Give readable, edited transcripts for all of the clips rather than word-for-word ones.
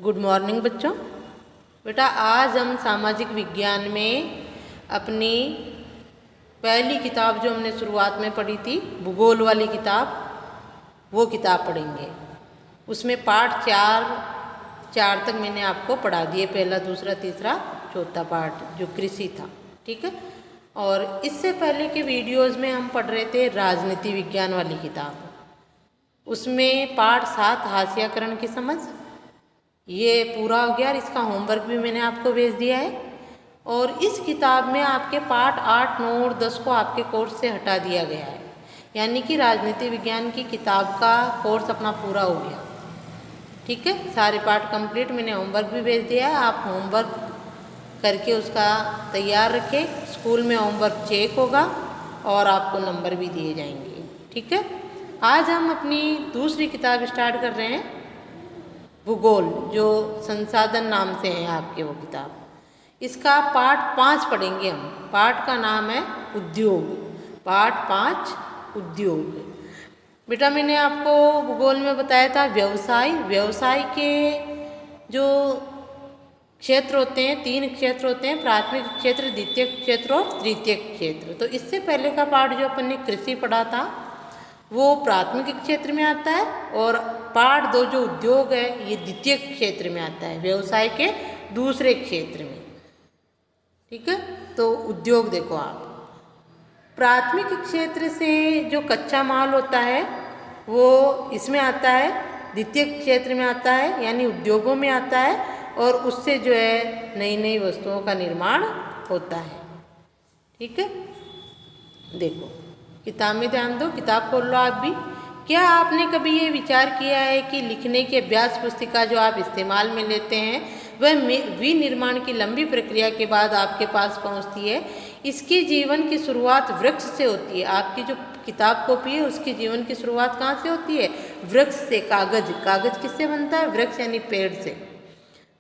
Good morning बच्चों। बेटा आज हम सामाजिक विज्ञान में अपनी पहली किताब जो हमने शुरुआत में पढ़ी थी भूगोल वाली किताब, वो किताब पढ़ेंगे। उसमें पाठ चार तक मैंने आपको पढ़ा दिए, पहला दूसरा तीसरा चौथा पाठ जो कृषि था, ठीक है। और इससे पहले के वीडियोज़ में हम पढ़ रहे थे राजनीति विज्ञान वाली किताब, उसमें पाठ 7 हास्याकरण की समझ, ये पूरा हो गया और इसका होमवर्क भी मैंने आपको भेज दिया है। और इस किताब में आपके पाठ 8, 9 और 10 को आपके कोर्स से हटा दिया गया है, यानी कि राजनीति विज्ञान की किताब का कोर्स अपना पूरा हो गया, ठीक है। सारे पाठ कंप्लीट, मैंने होमवर्क भी भेज दिया है। आप होमवर्क करके उसका तैयार रखें, स्कूल में होमवर्क चेक होगा और आपको नंबर भी दिए जाएंगे, ठीक है। आज हम अपनी दूसरी किताब स्टार्ट कर रहे हैं, भूगोल, जो संसाधन नाम से है आपके वो किताब। इसका पाठ 5 पढ़ेंगे हम। पाठ का नाम है उद्योग। पाठ 5 उद्योग। बेटा मैंने आपको भूगोल में बताया था व्यवसाय के जो क्षेत्र होते हैं, 3 क्षेत्र होते हैं, प्राथमिक क्षेत्र, द्वितीयक क्षेत्र और तृतीयक क्षेत्र। तो इससे पहले का पाठ जो अपन ने कृषि पढ़ा था वो प्राथमिक क्षेत्र में आता है, और पाठ 2 जो उद्योग है ये द्वितीय क्षेत्र में आता है, व्यवसाय के दूसरे क्षेत्र में, ठीक है। तो उद्योग देखो आप, प्राथमिक क्षेत्र से जो कच्चा माल होता है वो इसमें आता है, द्वितीय क्षेत्र में आता है यानी उद्योगों में आता है, और उससे जो है नई नई वस्तुओं का निर्माण होता है, ठीक है। देखो किताब में ध्यान दो, किताब खोल लो आप भी। क्या आपने कभी ये विचार किया है कि लिखने की अभ्यास पुस्तिका जो आप इस्तेमाल में लेते हैं वह विनिर्माण की लंबी प्रक्रिया के बाद आपके पास पहुंचती है। इसके जीवन की शुरुआत वृक्ष से होती है। आपकी जो किताब कॉपी है उसके जीवन की शुरुआत कहाँ से होती है? वृक्ष से। कागज किससे बनता है? वृक्ष यानी पेड़ से,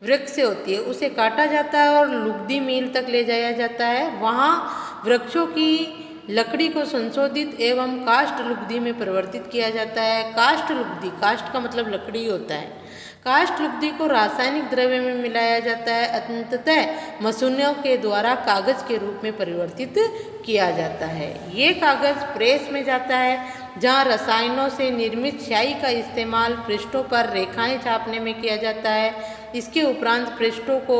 वृक्ष से होती है। उसे काटा जाता है और लुगदी मिल तक ले जाया जाता है। वहाँ वृक्षों की लकड़ी को संशोधित एवं काष्ठ लुगदी में परिवर्तित किया जाता है। काष्ठ लुगदी, काष्ठ का मतलब लकड़ी होता है। काष्ठ लुगदी को रासायनिक द्रव्य में मिलाया जाता है, अंततः मशीनों के द्वारा कागज के रूप में परिवर्तित किया जाता है। ये कागज प्रेस में जाता है जहाँ रसायनों से निर्मित स्याही का इस्तेमाल पृष्ठों पर रेखाएं छापने में किया जाता है। इसके उपरांत पृष्ठों को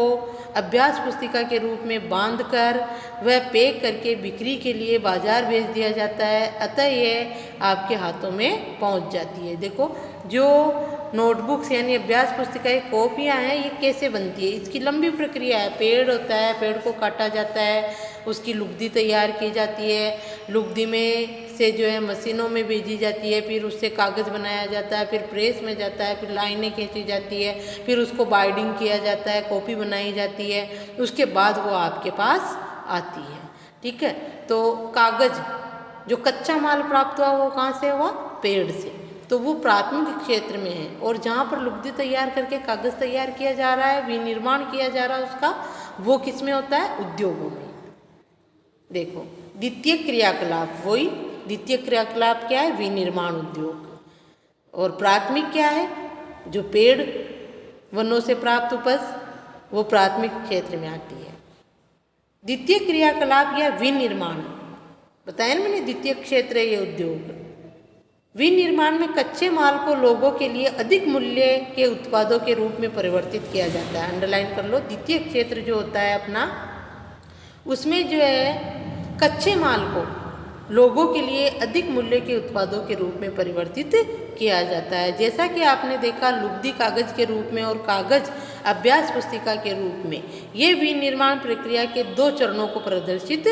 अभ्यास पुस्तिका के रूप में बांधकर वह पैक करके बिक्री के लिए बाजार भेज दिया जाता है, अतः यह आपके हाथों में पहुंच जाती है। देखो जो नोटबुक्स यानी अभ्यास पुस्तिकाएँ कॉपियाँ हैं ये कैसे बनती है, इसकी लंबी प्रक्रिया है। पेड़ होता है, पेड़ को काटा जाता है, उसकी लुगदी तैयार की जाती है, लुगदी में से जो है मशीनों में भेजी जाती है, फिर उससे कागज़ बनाया जाता है, फिर प्रेस में जाता है, फिर लाइनें खींची जाती है, फिर उसको बाइंडिंग किया जाता है, कॉपी बनाई जाती है, उसके बाद वो आपके पास आती है, ठीक है। तो कागज़ जो कच्चा माल प्राप्त हुआ वो कहाँ से हुआ? पेड़ से। तो वो प्राथमिक क्षेत्र में है, और जहाँ पर लुगदी तैयार करके कागज़ तैयार किया जा रहा है, विनिर्माण किया जा रहा है उसका, वो किस में होता है? उद्योगों में। देखो द्वितीय क्रियाकलाप, वही द्वितीय क्रियाकलाप क्या है? विनिर्माण उद्योग। और प्राथमिक क्या है? जो पेड़ वनों से प्राप्त उपज, वो प्राथमिक क्षेत्र में आती है। द्वितीय क्रियाकलाप या विनिर्माण बताया ना मैंने, द्वितीय क्षेत्र है ये उद्योग। विनिर्माण में कच्चे माल को लोगों के लिए अधिक मूल्य के उत्पादों के रूप में परिवर्तित किया जाता है। अंडरलाइन कर लो, द्वितीय क्षेत्र जो होता है अपना, उसमें जो है कच्चे माल को लोगों के लिए अधिक मूल्य के उत्पादों के रूप में परिवर्तित किया जाता है। जैसा कि आपने देखा लुगदी कागज के रूप में और कागज अभ्यास पुस्तिका के रूप में, ये विनिर्माण प्रक्रिया के 2 चरणों को प्रदर्शित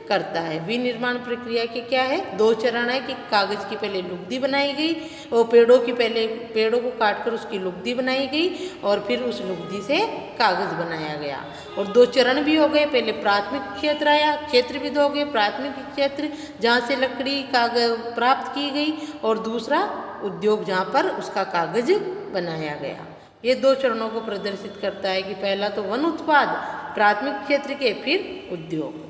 करता है। विनिर्माण प्रक्रिया के क्या है? 2 चरण है कि कागज की पहले लुगदी बनाई गई, और पेड़ों को काटकर उसकी लुगदी बनाई गई, और फिर उस लुगदी से कागज बनाया गया। और 2 चरण भी हो गए, पहले प्राथमिक क्षेत्र आया, क्षेत्रविद हो गए, प्राथमिक क्षेत्र जहाँ से लकड़ी कागज प्राप्त की गई, और दूसरा उद्योग जहाँ पर उसका कागज बनाया गया। ये 2 चरणों को प्रदर्शित करता है कि पहला तो वन उत्पाद प्राथमिक क्षेत्र के, फिर उद्योग।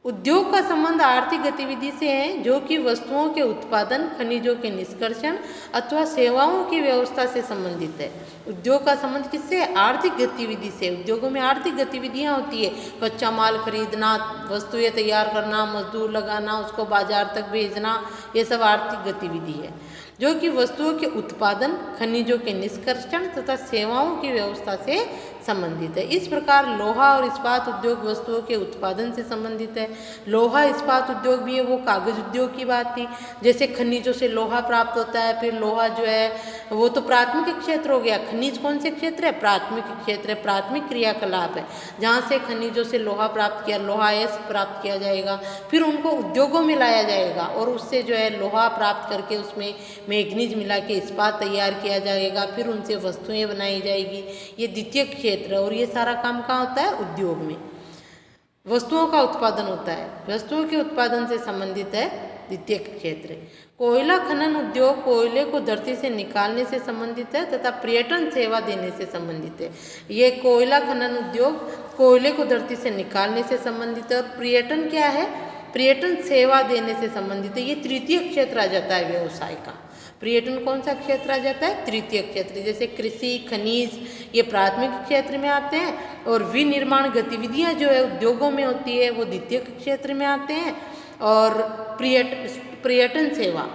उद्योग का संबंध आर्थिक गतिविधि से है जो कि वस्तुओं के उत्पादन, खनिजों के निष्कर्षण अथवा सेवाओं की व्यवस्था से संबंधित है। उद्योग का संबंध किससे है? आर्थिक गतिविधि से। उद्योगों में आर्थिक गतिविधियां होती है, कच्चा माल खरीदना, वस्तुएं तैयार करना, मजदूर लगाना, उसको बाजार तक भेजना, ये सब आर्थिक गतिविधि है जो कि वस्तुओं के उत्पादन, खनिजों के निष्कर्षण तथा सेवाओं की व्यवस्था से संबंधित है। इस प्रकार लोहा और इस्पात उद्योग वस्तुओं के उत्पादन से संबंधित है। लोहा इस्पात उद्योग भी है, वो कागज उद्योग की बात थी। जैसे खनिजों से लोहा प्राप्त होता है, फिर लोहा जो है वो तो प्राथमिक क्षेत्र हो गया। खनिज कौन से क्षेत्र है? प्राथमिक क्षेत्र है, प्राथमिक क्रियाकलाप है, जहाँ से खनिजों से लोहा प्राप्त किया, लोहा अयस्क प्राप्त किया जाएगा, फिर उनको उद्योगों में लाया जाएगा और उससे जो है लोहा प्राप्त करके उसमें मैग्नीज मिला के इस्पात तैयार किया जाएगा, फिर उनसे वस्तुएं बनाई जाएगी। ये द्वितीय क्षेत्र है और ये सारा काम कहाँ होता है? उद्योग में वस्तुओं का उत्पादन होता है। वस्तुओं के उत्पादन से संबंधित है द्वितीय क्षेत्र। कोयला खनन उद्योग कोयले को धरती से निकालने से संबंधित है तथा पर्यटन सेवा देने से संबंधित है। ये कोयला खनन उद्योग कोयले को धरती से निकालने से संबंधित है और पर्यटन क्या है? पर्यटन सेवा देने से संबंधित है। ये तृतीय क्षेत्र आ जाता है व्यवसाय का। पर्यटन कौन सा क्षेत्र आ जाता है? तृतीय क्षेत्र। जैसे कृषि, खनिज ये प्राथमिक क्षेत्र में आते हैं और विनिर्माण गतिविधियां जो है उद्योगों में होती है वो द्वितीय क्षेत्र में आते हैं और पर्यटन सेवा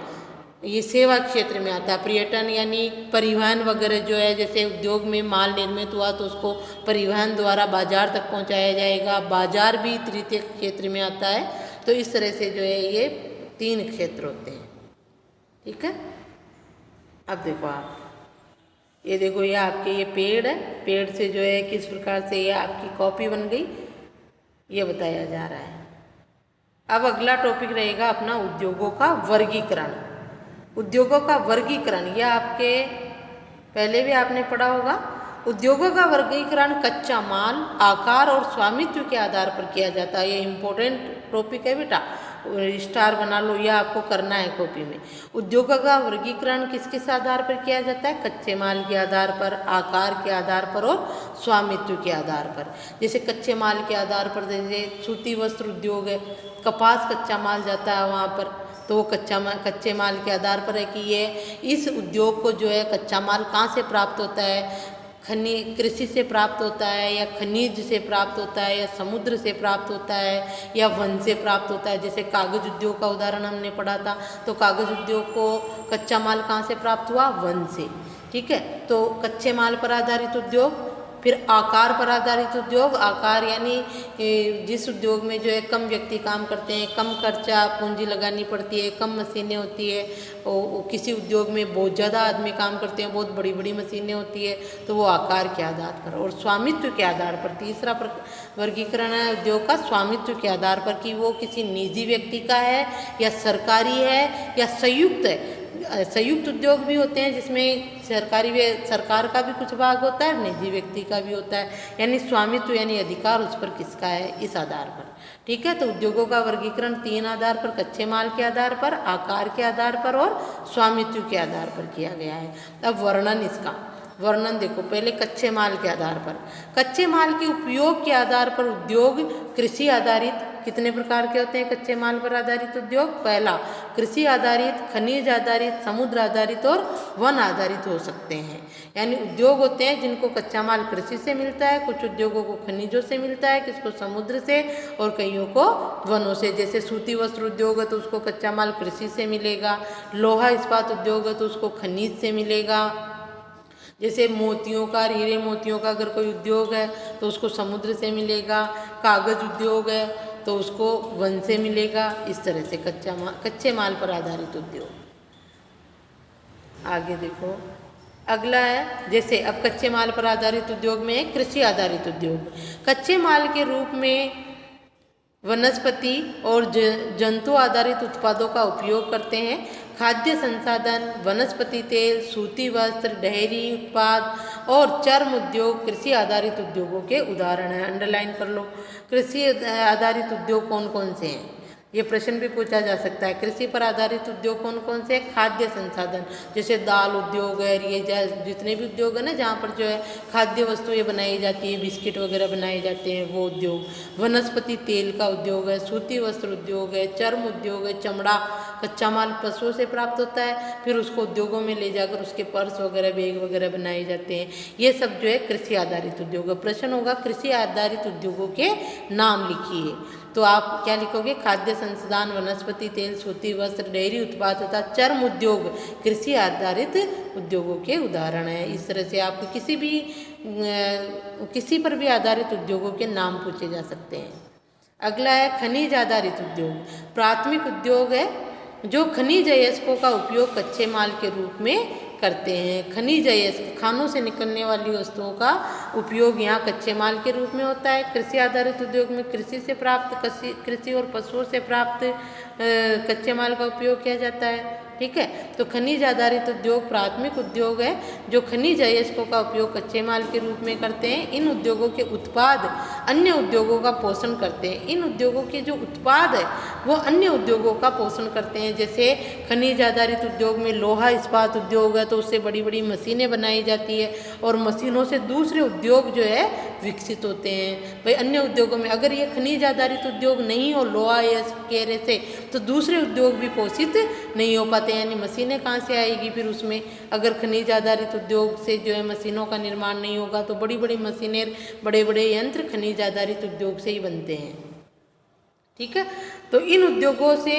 ये सेवा क्षेत्र में आता है। पर्यटन यानी परिवहन वगैरह जो है, जैसे उद्योग में माल निर्मित हुआ तो उसको परिवहन द्वारा बाजार तक पहुंचाया जाएगा, बाजार भी तृतीय क्षेत्र में आता है। तो इस तरह से जो है ये 3 क्षेत्र होते हैं। ठीक है, अब देखो आप ये देखो, ये आपके ये पेड़ है, पेड़ से जो है किस प्रकार से ये आपकी कॉपी बन गई ये बताया जा रहा है। अब अगला टॉपिक रहेगा अपना उद्योगों का वर्गीकरण। उद्योगों का वर्गीकरण यह आपके पहले भी आपने पढ़ा होगा। उद्योगों का वर्गीकरण कच्चा माल, आकार और स्वामित्व के आधार पर किया जाता है। ये इम्पोर्टेंट टॉपिक है बेटा, स्टार बना लो, यह आपको करना है कॉपी में। उद्योगों का वर्गीकरण किस किस आधार पर किया जाता है? कच्चे माल के आधार पर, आकार के आधार पर और स्वामित्व के आधार पर। जैसे कच्चे माल के आधार पर जैसे सूती वस्त्र उद्योग है, कपास कच्चा माल जाता है वहाँ पर, तो वो कच्चे माल के आधार पर है कि ये इस उद्योग को जो है कच्चा माल कहाँ से प्राप्त होता है? कृषि से प्राप्त होता है या खनिज से प्राप्त होता है या समुद्र से प्राप्त होता है या वन से प्राप्त होता है। जैसे कागज उद्योग का उदाहरण हमने पढ़ा था, तो कागज उद्योग को कच्चा माल कहाँ से प्राप्त हुआ? वन से। ठीक है, तो कच्चे माल पर आधारित उद्योग। फिर आकार पर आधारित उद्योग। आकार यानी जिस उद्योग में जो है कम व्यक्ति काम करते हैं, कम खर्चा पूंजी लगानी पड़ती है, कम मशीनें होती है। किसी उद्योग में बहुत ज़्यादा आदमी काम करते हैं, बहुत बड़ी बड़ी मशीनें होती है, तो वो आकार के आधार पर। और स्वामित्व के आधार पर तीसरा वर्गीकरण है उद्योग का, स्वामित्व के आधार पर कि वो किसी निजी व्यक्ति का है या सरकारी है या संयुक्त है। संयुक्त उद्योग भी होते हैं जिसमें सरकार का भी कुछ भाग होता है, निजी व्यक्ति का भी होता है। यानी स्वामित्व यानी अधिकार उस पर किसका है, इस आधार पर। ठीक है, तो उद्योगों का वर्गीकरण 3 आधार पर, कच्चे माल के आधार पर, आकार के आधार पर और स्वामित्व के आधार पर किया गया है। अब वर्णन, इसका वर्णन देखो। पहले कच्चे माल के आधार पर, कच्चे माल के उपयोग के आधार पर उद्योग कृषि आधारित कितने प्रकार के होते हैं? कच्चे माल पर आधारित उद्योग, पहला कृषि आधारित, खनिज आधारित, समुद्र आधारित और वन आधारित हो सकते हैं। यानी उद्योग होते हैं जिनको कच्चा माल कृषि से मिलता है, कुछ उद्योगों को खनिजों से मिलता है, किसको समुद्र से और कईयों को वनों से। जैसे सूती वस्त्र उद्योग है तो उसको कच्चा माल कृषि से मिलेगा, लोहा इस्पात उद्योग है तो उसको खनिज से मिलेगा। जैसे मोतियों का, हीरे मोतियों का अगर कोई उद्योग है तो उसको समुद्र से मिलेगा। कागज उद्योग है तो उसको वन से मिलेगा। इस तरह से कच्चे माल पर आधारित उद्योग। आगे देखो, अगला है जैसे अब कच्चे माल पर आधारित उद्योग में कृषि आधारित उद्योग। कच्चे माल के रूप में वनस्पति और जंतु आधारित उत्पादों का उपयोग करते हैं। खाद्य संसाधन, वनस्पति तेल, सूती वस्त्र, डेयरी उत्पाद और चर्म उद्योग कृषि आधारित उद्योगों के उदाहरण हैं। अंडरलाइन कर लो। कृषि आधारित उद्योग कौन कौन से हैं? ये प्रश्न भी पूछा जा सकता है। कृषि पर आधारित उद्योग कौन कौन से? खाद्य संसाधन, जैसे दाल उद्योग है, ये जितने भी उद्योग है ना जहाँ पर जो है खाद्य वस्तुएं बनाई जाती है, बिस्किट वगैरह बनाए जाते हैं, वो उद्योग। वनस्पति तेल का उद्योग है, सूती वस्त्र उद्योग है, चर्म उद्योग है, चमड़ा कच्चा माल पशुओं से प्राप्त होता है, फिर उसको उद्योगों में ले जाकर उसके पर्स वगैरह बैग वगैरह बनाए जाते हैं। ये सब जो है कृषि आधारित उद्योग है। प्रश्न होगा कृषि आधारित उद्योगों के नाम लिखिए, तो आप क्या लिखोगे? खाद्य संसाधन, वनस्पति तेल, सूती वस्त्र, डेयरी उत्पाद तथा चर्म उद्योग कृषि आधारित उद्योगों के उदाहरण हैं। इस तरह से आपको किसी पर भी आधारित उद्योगों के नाम पूछे जा सकते हैं। अगला है खनिज आधारित उद्योग। प्राथमिक उद्योग है जो खनिज अयस्कों का उपयोग कच्चे माल के रूप में करते हैं। खनिज अयस्क खानों से निकलने वाली वस्तुओं का उपयोग यहाँ कच्चे माल के रूप में होता है। कृषि आधारित उद्योग में कृषि से प्राप्त कृषि और पशुओं से प्राप्त कच्चे माल का उपयोग किया जाता है। ठीक है, तो खनिज आधारित उद्योग प्राथमिक उद्योग है जो खनिज अयस्कों का उपयोग कच्चे माल के रूप में करते हैं। इन उद्योगों के उत्पाद अन्य उद्योगों का पोषण करते हैं। इन उद्योगों के जो उत्पाद है वो अन्य उद्योगों का पोषण करते हैं। जैसे खनिज आधारित उद्योग में लोहा इस्पात उद्योग है, तो उससे बड़ी बड़ी मशीनें बनाई जाती है और मशीनों से दूसरे उद्योग जो है विकसित होते हैं। भाई अन्य उद्योगों में अगर ये खनिज आधारित उद्योग नहीं हो लोहा या केरे से, तो दूसरे उद्योग भी पोषित नहीं हो पाते। यानी मशीनें कहाँ से आएगी फिर उसमें? अगर खनिज आधारित उद्योग से जो है मशीनों का निर्माण नहीं होगा, तो बड़ी बड़ी मशीनें, बड़े बड़े यंत्र खनिज आधारित उद्योग से ही बनते हैं। ठीक है, तो इन उद्योगों से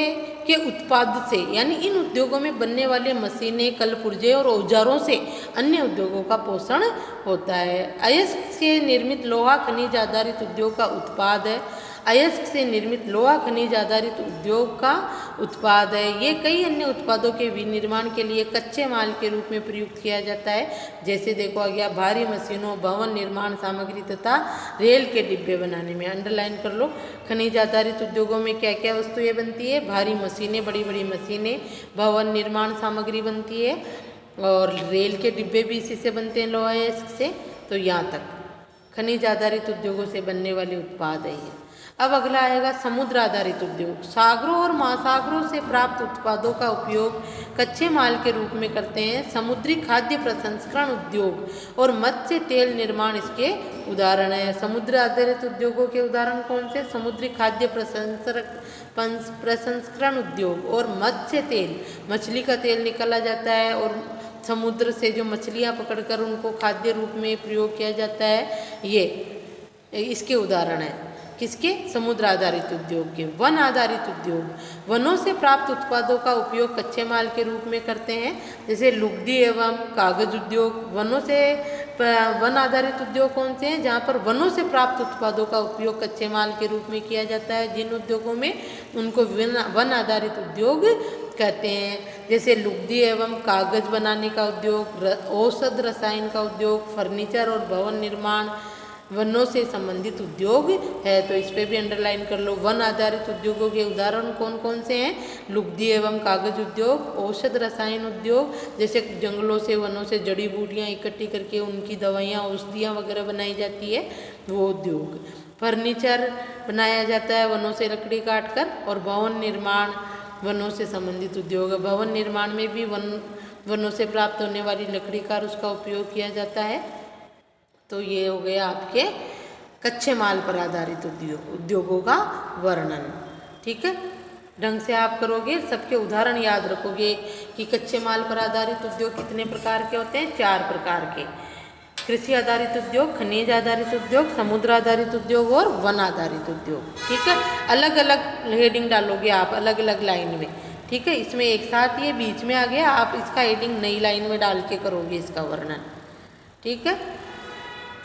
के उत्पाद से, यानी इन उद्योगों में बनने वाले मशीनें, कल पुर्जे और औजारों से अन्य उद्योगों का पोषण होता है। अयस्क से निर्मित लोहा खनिज आधारित उद्योग का उत्पाद है। अयस्क से निर्मित लोहा खनिज आधारित उद्योग का उत्पाद है। ये कई अन्य उत्पादों के विनिर्माण के लिए कच्चे माल के रूप में प्रयुक्त किया जाता है। जैसे देखो आ गया भारी मशीनों, भवन निर्माण सामग्री तथा रेल के डिब्बे बनाने में। अंडरलाइन कर लो, खनिज आधारित उद्योगों में क्या क्या वस्तुएं बनती है? भारी मशीनें, बड़ी बड़ी मशीनें, भवन निर्माण सामग्री बनती है और रेल के डिब्बे भी इसी से बनते हैं, लोहा अयस्क से। तो यहाँ तक खनिज आधारित उद्योगों से बनने वाले उत्पाद है ये। अब अगला आएगा समुद्र आधारित उद्योग। सागरों और महासागरों से प्राप्त उत्पादों का उपयोग कच्चे माल के रूप में करते हैं। समुद्री खाद्य प्रसंस्करण उद्योग और मत्स्य तेल निर्माण इसके उदाहरण है। समुद्र आधारित उद्योगों के उदाहरण कौन से? समुद्री खाद्य प्रसंस्करण उद्योग और मत्स्य तेल, मछली का तेल निकाला जाता है और समुद्र से जो मछलियाँ पकड़कर उनको खाद्य रूप में प्रयोग किया जाता है, ये इसके उदाहरण है। किसके? समुद्र आधारित उद्योग के। वन आधारित उद्योग, वनों से प्राप्त उत्पादों का उपयोग कच्चे माल के रूप में करते हैं। जैसे लुगदी एवं कागज उद्योग। वन आधारित उद्योग कौन से हैं? जहाँ पर वनों से प्राप्त उत्पादों का उपयोग कच्चे माल के रूप में किया जाता है। जिन उद्योगों में, उनको वन आधारित उद्योग कहते हैं। जैसे लुगदी एवं कागज बनाने का उद्योग, औषध रसायन का उद्योग, फर्नीचर और भवन निर्माण वनों से संबंधित उद्योग है। तो इस पे भी अंडरलाइन कर लो। वन आधारित उद्योगों के उदाहरण कौन कौन से हैं? लुगदी एवं कागज उद्योग, औषध रसायन उद्योग, जैसे जंगलों से, वनों से जड़ी बूटियाँ इकट्ठी करके उनकी दवाइयाँ, औषधियाँ वगैरह बनाई जाती है, वो उद्योग। फर्नीचर बनाया जाता है वनों से लकड़ी काट कर। और भवन निर्माण वनों से संबंधित उद्योग है। भवन निर्माण में भी वनों से प्राप्त होने वाली लकड़ी का उसका उपयोग किया जाता है। तो ये हो गया आपके कच्चे माल पर आधारित उद्योगों का वर्णन। ठीक है, ढंग से आप करोगे, सबके उदाहरण याद रखोगे कि कच्चे माल पर आधारित उद्योग कितने प्रकार के होते हैं? 4 प्रकार के। कृषि आधारित उद्योग, खनिज आधारित उद्योग, समुद्र आधारित उद्योग और वन आधारित उद्योग। ठीक है, अलग अलग हेडिंग डालोगे आप, अलग अलग लाइन में। ठीक है, इसमें एक साथ ये बीच में आ गया, आप इसका हेडिंग नई लाइन में डाल के करोगे इसका वर्णन। ठीक है,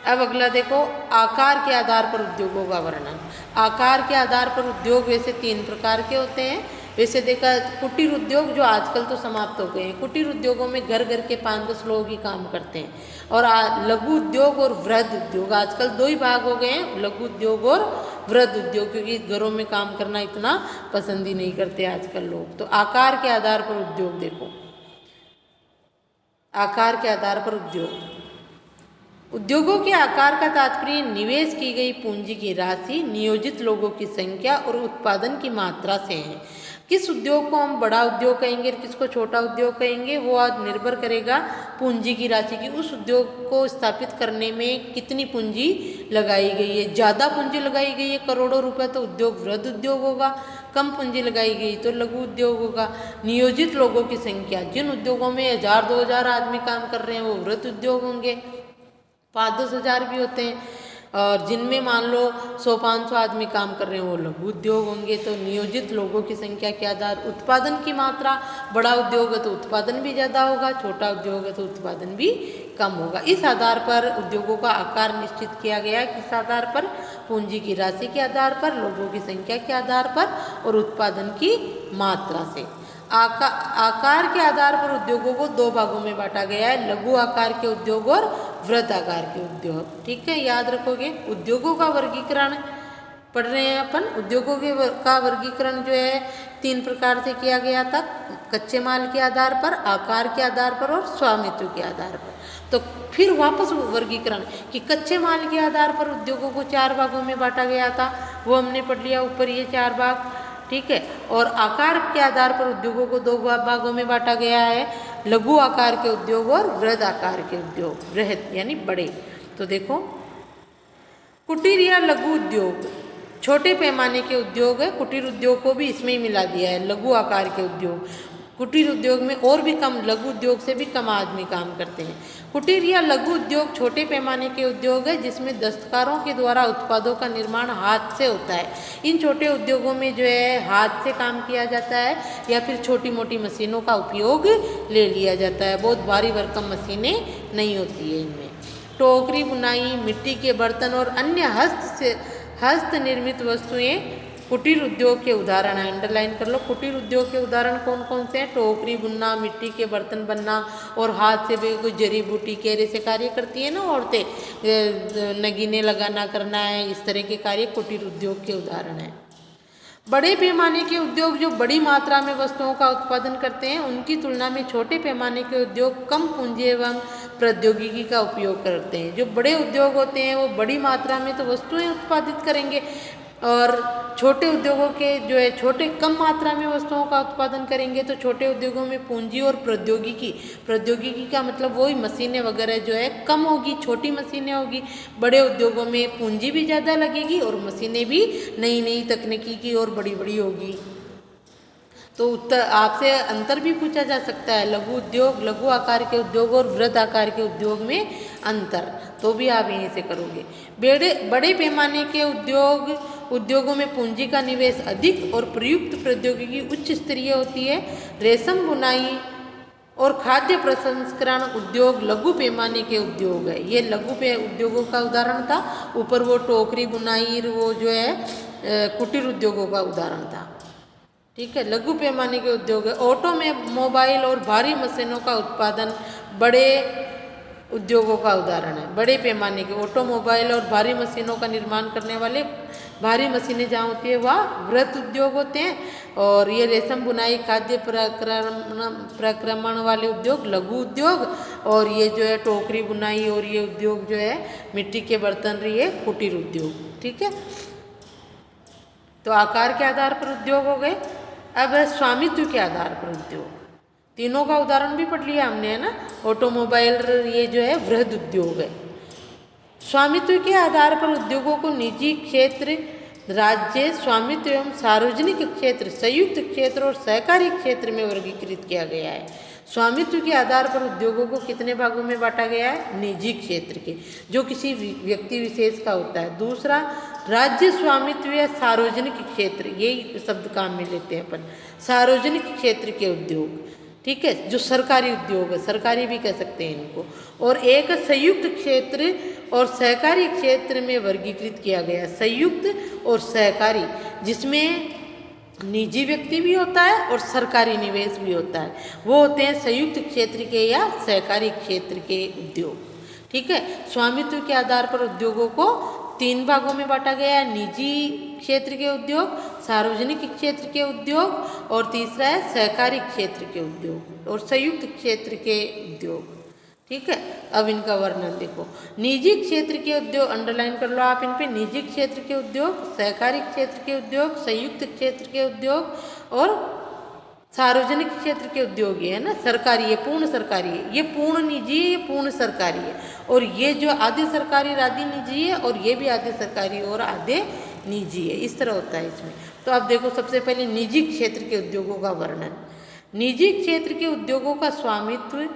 अब अगला देखो, आकार के आधार पर उद्योगों का वर्णन। आकार के आधार पर उद्योग वैसे 3 प्रकार के होते हैं। वैसे देखा, कुटीर उद्योग जो आजकल तो समाप्त हो गए हैं। कुटीर उद्योगों में घर घर के 5-10 लोग ही काम करते हैं। और लघु उद्योग और वृहद उद्योग, आजकल 2 ही भाग हो गए हैं, लघु उद्योग और वृहद उद्योग, क्योंकि घरों में काम करना इतना पसंद ही नहीं करते आजकल लोग। तो आकार के आधार पर उद्योग देखो, आकार के आधार पर उद्योग। उद्योगों के आकार का तात्पर्य निवेश की गई पूंजी की राशि, नियोजित लोगों की संख्या और उत्पादन की मात्रा से है। किस उद्योग को हम बड़ा उद्योग कहेंगे और किसको छोटा उद्योग कहेंगे, वो आज निर्भर करेगा पूंजी की राशि की। उस उद्योग को स्थापित करने में कितनी पूंजी लगाई गई है। ज़्यादा पूंजी लगाई गई है करोड़ों रुपए तो उद्योग वृहद उद्योग होगा, कम पूंजी लगाई गई तो लघु उद्योग होगा। नियोजित लोगों की संख्या, जिन उद्योगों में 1000-2000 आदमी काम कर रहे हैं वो वृहद उद्योग होंगे। 5-10 हज़ार भी होते हैं, और जिनमें मान लो 100-500 आदमी काम कर रहे हैं वो लघु उद्योग होंगे। तो नियोजित लोगों की संख्या के आधार, उत्पादन की मात्रा, बड़ा उद्योग है तो उत्पादन भी ज़्यादा होगा, छोटा उद्योग है तो उत्पादन भी कम होगा। इस आधार पर उद्योगों का आकार निश्चित किया गया है। किस आधार पर, पूंजी की राशि के आधार पर, लोगों की संख्या के आधार पर और उत्पादन की मात्रा से। आकार के आधार पर उद्योगों को दो भागों में बांटा गया है, लघु आकार के उद्योग और वृहद आकार के उद्योग। ठीक है, याद रखोगे। उद्योगों का वर्गीकरण पढ़ रहे हैं अपन। उद्योगों का वर्गीकरण जो है 3 प्रकार से किया गया था, कच्चे माल के आधार पर, आकार के आधार पर और स्वामित्व के आधार पर। तो फिर वापस वर्गीकरण कि कच्चे माल के आधार पर उद्योगों को 4 भागों में बांटा गया था, वो हमने पढ़ लिया ऊपर ये 4 भाग। ठीक है, और आकार के आधार पर उद्योगों को 2 भागों में बांटा गया है, लघु आकार के उद्योग और वृहद आकार के उद्योग। वृहद यानी बड़े। तो देखो, कुटीर या लघु उद्योग छोटे पैमाने के उद्योग है, कुटीर उद्योग को भी इसमें ही मिला दिया है, लघु आकार के उद्योग। कुटीर उद्योग में और भी कम, लघु उद्योग से भी कम आदमी काम करते हैं। कुटीर या लघु उद्योग छोटे पैमाने के उद्योग है जिसमें दस्तकारों के द्वारा उत्पादों का निर्माण हाथ से होता है। इन छोटे उद्योगों में जो है हाथ से काम किया जाता है या फिर छोटी मोटी मशीनों का उपयोग ले लिया जाता है। बहुत भारी भरकम मशीनें नहीं होती है इनमें। टोकरी, बुनाई, मिट्टी के बर्तन और अन्य हस्त निर्मित वस्तुएं कुटीर उद्योग के उदाहरण हैं। अंडरलाइन कर लो, कुटीर उद्योग के उदाहरण कौन कौन से हैं। टोकरी बुनना, मिट्टी के बर्तन बनना और हाथ से भी कोई जड़ी बूटी केरे से कार्य करती है ना औरतें, नगीने लगाना करना है, इस तरह के कार्य कुटीर उद्योग के उदाहरण हैं। बड़े पैमाने के उद्योग जो बड़ी मात्रा में वस्तुओं का उत्पादन करते हैं, उनकी तुलना में छोटे पैमाने के उद्योग कम पूंजी एवं प्रौद्योगिकी का उपयोग करते हैं। जो बड़े उद्योग होते हैं वो बड़ी मात्रा में तो वस्तुएं उत्पादित करेंगे, और छोटे उद्योगों के जो है छोटे कम मात्रा में वस्तुओं का उत्पादन करेंगे। तो छोटे उद्योगों में पूंजी और प्रौद्योगिकी का मतलब वही मशीनें वगैरह जो है कम होगी, छोटी मशीनें होगी। बड़े उद्योगों में पूंजी भी ज़्यादा लगेगी और मशीनें भी नई नई तकनीकी की और बड़ी बड़ी होगी। तो उत्तर आपसे अंतर भी पूछा जा सकता है, लघु उद्योग, लघु आकार के उद्योग और वृहद आकार के उद्योग में अंतर, तो भी आप यहीं से करोगे। बड़े पैमाने के उद्योगों में पूंजी का निवेश अधिक और प्रयुक्त प्रौद्योगिकी उच्च स्तरीय होती है। रेशम बुनाई और खाद्य प्रसंस्करण उद्योग लघु पैमाने के उद्योग है। ये लघु उद्योगों का उदाहरण था। ऊपर वो टोकरी बुनाई वो जो है कुटीर उद्योगों का उदाहरण था। ठीक है, लघु पैमाने के उद्योग है। ऑटोमोबाइल और भारी मशीनों का उत्पादन बड़े उद्योगों का उदाहरण है। बड़े पैमाने के ऑटोमोबाइल और भारी मशीनों का निर्माण करने वाले, भारी मशीनें जहाँ होती है वह वृहद उद्योग होते हैं, और ये रेशम बुनाई, खाद्य प्रक्रमण वाले उद्योग लघु उद्योग, और ये जो है टोकरी बुनाई और ये उद्योग जो है मिट्टी के बर्तन रही है कुटीर उद्योग। ठीक है, तो आकार के आधार पर उद्योग हो गए। अब है स्वामित्व के आधार पर उद्योग। तीनों का उदाहरण भी पढ़ लिया हमने, है ना। ऑटोमोबाइल ये जो है वृहद उद्योग है। स्वामित्व के आधार पर उद्योगों को निजी क्षेत्र, राज्य स्वामित्व एवं सार्वजनिक क्षेत्र, संयुक्त क्षेत्र और सहकारी क्षेत्र में वर्गीकृत किया गया है। स्वामित्व के आधार पर उद्योगों को कितने भागों में बांटा गया है। निजी क्षेत्र के, जो किसी व्यक्ति विशेष का होता है। दूसरा, राज्य स्वामित्व या सार्वजनिक क्षेत्र, यही शब्द काम में लेते हैं अपन, सार्वजनिक क्षेत्र के उद्योग। ठीक है, जो सरकारी उद्योग है, सरकारी भी कह सकते हैं इनको। और एक संयुक्त क्षेत्र और सहकारी क्षेत्र में वर्गीकृत किया गया। संयुक्त और सहकारी, जिसमें निजी व्यक्ति भी होता है और सरकारी निवेश भी होता है, वो होते हैं संयुक्त क्षेत्र के या सहकारी क्षेत्र के उद्योग। ठीक है, स्वामित्व के आधार पर उद्योगों को 3 भागों में बांटा गया है। निजी क्षेत्र के उद्योग, सार्वजनिक क्षेत्र के उद्योग, और तीसरा है सहकारी क्षेत्र के उद्योग और संयुक्त क्षेत्र के उद्योग। ठीक है। अब इनका वर्णन देखो। निजी क्षेत्र के उद्योग, अंडरलाइन कर लो आप इन पे, निजी क्षेत्र के उद्योग, सहकारी क्षेत्र के उद्योग, संयुक्त क्षेत्र के उद्योग और सार्वजनिक क्षेत्र के उद्योग, ये है ना, सरकारी, ये पूर्ण सरकारी है, ये पूर्ण निजी है, ये पूर्ण सरकारी है, और ये जो आधे सरकारी और आधे निजी है, और ये भी आधे सरकारी और आधे निजी है, इस तरह होता है इसमें। तो अब देखो, सबसे पहले निजी क्षेत्र के उद्योगों का वर्णन। निजी क्षेत्र के उद्योगों का स्वामित्व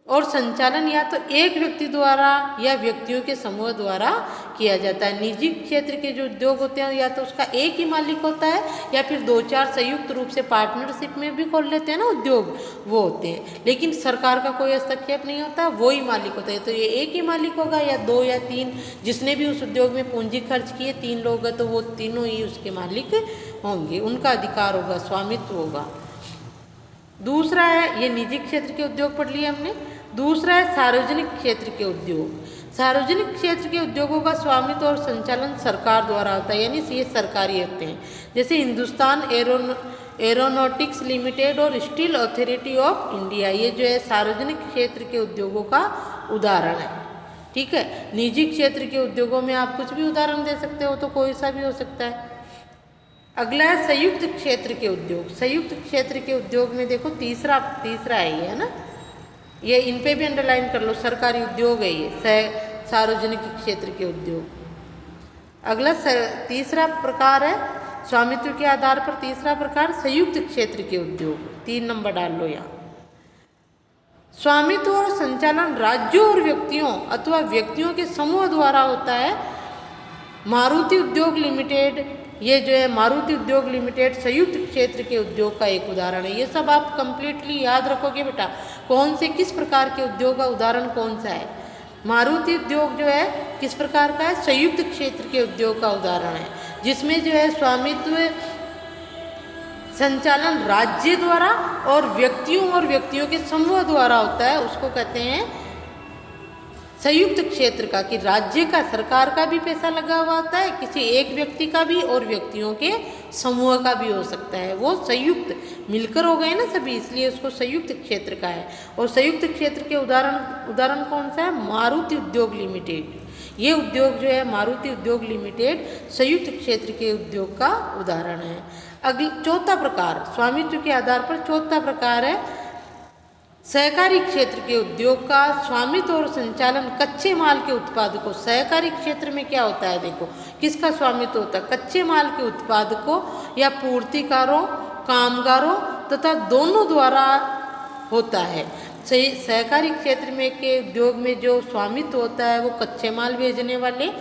और संचालन या तो एक व्यक्ति द्वारा या व्यक्तियों के समूह द्वारा किया जाता है। निजी क्षेत्र के जो उद्योग होते हैं, या तो उसका एक ही मालिक होता है, या फिर 2-4 संयुक्त रूप से पार्टनरशिप में भी खोल लेते हैं ना उद्योग, वो होते हैं। लेकिन सरकार का कोई हस्तक्षेप नहीं होता, वो ही मालिक होता है। तो ये एक ही मालिक होगा, या 2 या 3, जिसने भी उस उद्योग में पूंजी खर्च की है, 3 लोग हैं, तो वो तीनों ही उसके मालिक होंगे, उनका अधिकार होगा, स्वामित्व होगा। दूसरा है, ये निजी क्षेत्र के उद्योग पढ़ लिए हमने। दूसरा है सार्वजनिक क्षेत्र के उद्योग। सार्वजनिक क्षेत्र के उद्योगों का स्वामित्व और संचालन सरकार द्वारा होता है, यानी ये सरकारी होते हैं। जैसे हिंदुस्तान एरोनॉटिक्स लिमिटेड और स्टील अथॉरिटी ऑफ इंडिया, ये जो है सार्वजनिक क्षेत्र के उद्योगों का उदाहरण है। ठीक है। निजी क्षेत्र के उद्योगों में आप कुछ भी उदाहरण दे सकते हो, तो कोई सा भी हो सकता है। अगला है संयुक्त क्षेत्र के उद्योग। संयुक्त क्षेत्र के उद्योग में देखो, तीसरा है ये, है ना, ये इन पे भी अंडरलाइन कर लो, सरकारी उद्योग है ये, सार्वजनिक क्षेत्र के उद्योग। अगला तीसरा प्रकार है स्वामित्व के आधार पर, तीसरा प्रकार संयुक्त क्षेत्र के उद्योग, 3 नंबर डाल लो यहाँ। स्वामित्व और संचालन राज्यों और व्यक्तियों अथवा व्यक्तियों के समूह द्वारा होता है। मारुति उद्योग लिमिटेड, ये जो है मारुति उद्योग लिमिटेड संयुक्त क्षेत्र के उद्योग का एक उदाहरण है। ये सब आप कंप्लीटली याद रखोगे बेटा, कौन से किस प्रकार के उद्योग का उदाहरण कौन सा है। मारुति उद्योग जो है किस प्रकार का है, संयुक्त क्षेत्र के उद्योग का उदाहरण है, जिसमें जो है स्वामित्व संचालन राज्य द्वारा और व्यक्तियों के समूह द्वारा होता है। उसको कहते हैं संयुक्त क्षेत्र का, कि राज्य का, सरकार का भी पैसा लगा हुआ होता है, किसी एक व्यक्ति का भी और व्यक्तियों के समूह का भी हो सकता है। वो संयुक्त मिलकर हो गए ना सभी, इसलिए उसको संयुक्त क्षेत्र का है। और संयुक्त क्षेत्र के उदाहरण कौन सा है, मारुति उद्योग लिमिटेड। ये उद्योग जो है मारुति उद्योग लिमिटेड संयुक्त क्षेत्र के उद्योग का उदाहरण है। चौथा प्रकार, स्वामित्व के आधार पर चौथा प्रकार है सहकारी क्षेत्र के उद्योग का स्वामित्व और संचालन कच्चे माल के उत्पादकों। सहकारी क्षेत्र में क्या होता है, देखो किसका स्वामित्व होता है, कच्चे माल के उत्पादकों या पूर्तिकारों, कामगारों तथा दोनों द्वारा होता है। सहकारी क्षेत्र में के उद्योग में जो स्वामित्व होता है वो कच्चे माल भेजने वाले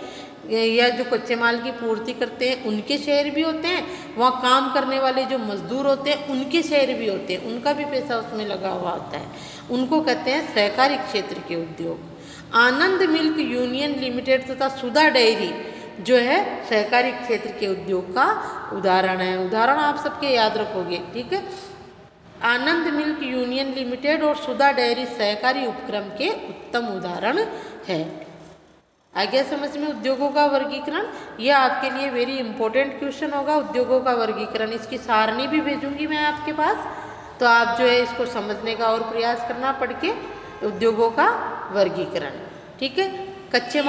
या जो कच्चे माल की पूर्ति करते हैं उनके शेयर भी होते हैं, वहाँ काम करने वाले जो मजदूर होते हैं उनके शेयर भी होते हैं, उनका भी पैसा उसमें लगा हुआ होता है। उनको कहते हैं सहकारी क्षेत्र के उद्योग। आनंद मिल्क यूनियन लिमिटेड तथा सुधा डेयरी जो है सहकारी क्षेत्र के उद्योग का उदाहरण है। उदाहरण आप सबके याद रखोगे, ठीक है। आनंद मिल्क यूनियन लिमिटेड और सुधा डेयरी सहकारी उपक्रम के उत्तम उदाहरण है। आ गया समझ में उद्योगों का वर्गीकरण। यह आपके लिए वेरी इंपॉर्टेंट क्वेश्चन होगा, उद्योगों का वर्गीकरण। इसकी सारणी भी भेजूंगी मैं आपके पास, तो आप जो है इसको समझने का और प्रयास करना पढ़ के, उद्योगों का वर्गीकरण। ठीक है। कच्चे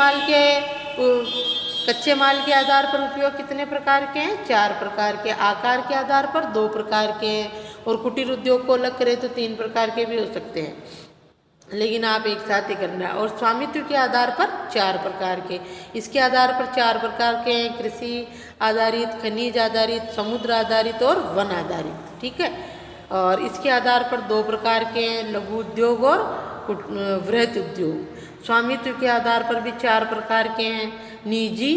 माल के आधार पर उपयोग कितने प्रकार के हैं, 4 प्रकार के। आकार के आधार पर 2 प्रकार के हैं, और कुटीर उद्योग को अलग करें तो 3 प्रकार के भी हो सकते हैं, लेकिन आप एक साथ ही करना है। और स्वामित्व के आधार पर 4 प्रकार के। इसके आधार पर 4 प्रकार के हैं, कृषि आधारित, खनिज आधारित, समुद्र आधारित और वन आधारित। ठीक है। और इसके आधार पर 2 प्रकार के हैं, लघु उद्योग और वृहत उद्योग। स्वामित्व के आधार पर भी 4 प्रकार के हैं, निजी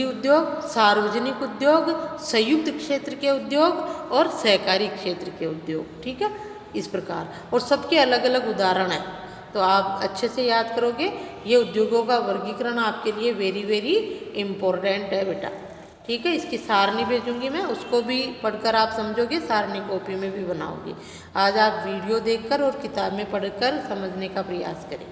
उद्योग, सार्वजनिक उद्योग, संयुक्त क्षेत्र के उद्योग और सहकारी क्षेत्र के उद्योग। ठीक है, इस प्रकार। और सबके अलग अलग उदाहरण हैं, तो आप अच्छे से याद करोगे। ये उद्योगों का वर्गीकरण आपके लिए वेरी वेरी इम्पोर्टेंट है बेटा। ठीक है। इसकी सारणी भेजूंगी मैं, उसको भी पढ़कर आप समझोगे, सारणी कॉपी में भी बनाओगे। आज आप वीडियो देखकर और किताब में पढ़कर समझने का प्रयास करें।